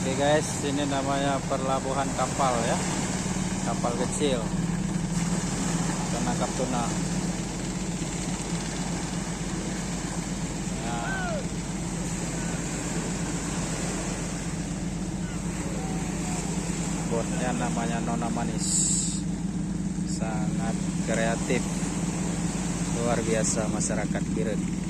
Oke guys, ini namanya perlabuhan kapal ya, kapal kecil penangkap tuna. Nah, botnya namanya Nona Manis, sangat kreatif, luar biasa masyarakat Biren.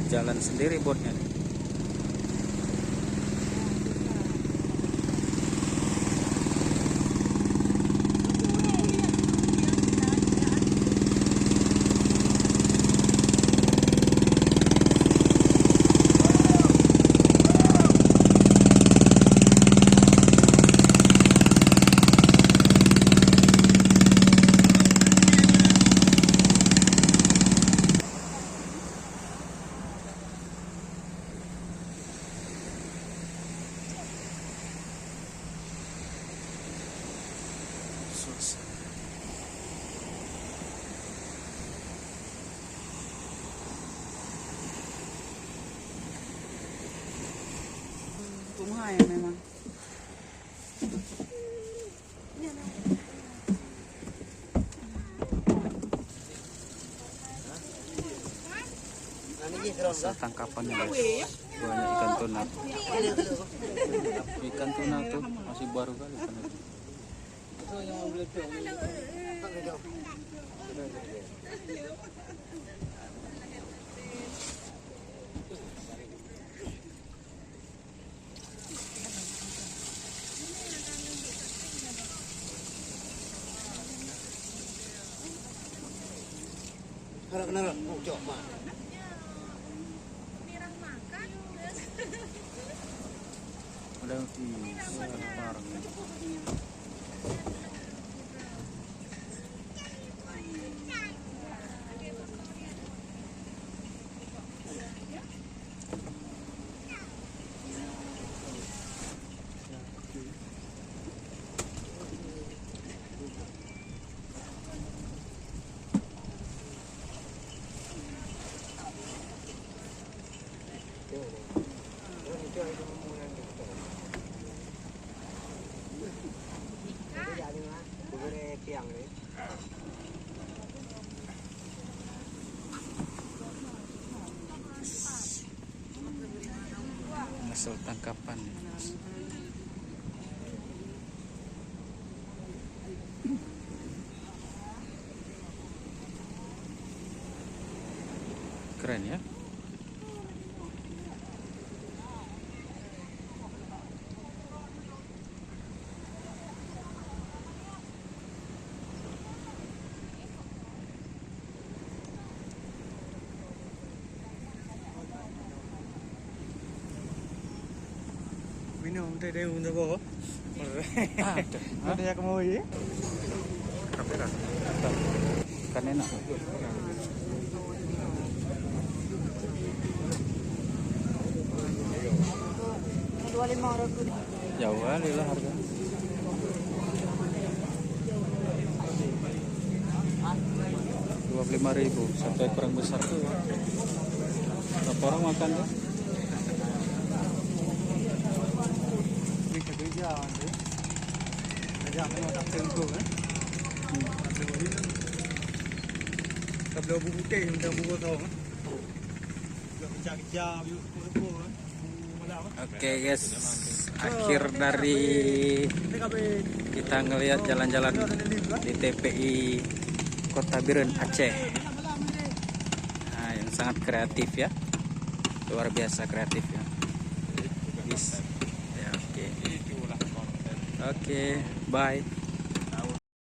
Jalan sendiri botnya. Bunga ya memang. Hasil tangkapannya guys, banyak ikan tuna. Ikan tuna tuh masih baru kali ikan itu. Kenapa? Mau coba. Ada ikan parang. Hasil tangkapan. Keren ya. Minum teh deh untuk bawa. Ada yang mau ya? Kamera. Kan enak. Jauh kali lah harga. 25.000 satu ekor yang besar tuh. Berapa orang makan tuh? Kerja deh. Kerja memang tak tentu kan. Kalau buku teh minta buku tahu kan. Kerja buku kan. Oke guys, akhir dari kita ngelihat jalan-jalan di TPI Kota Biren, Aceh. Nah, yang sangat kreatif ya, luar biasa kreatif ya. Oke, bye.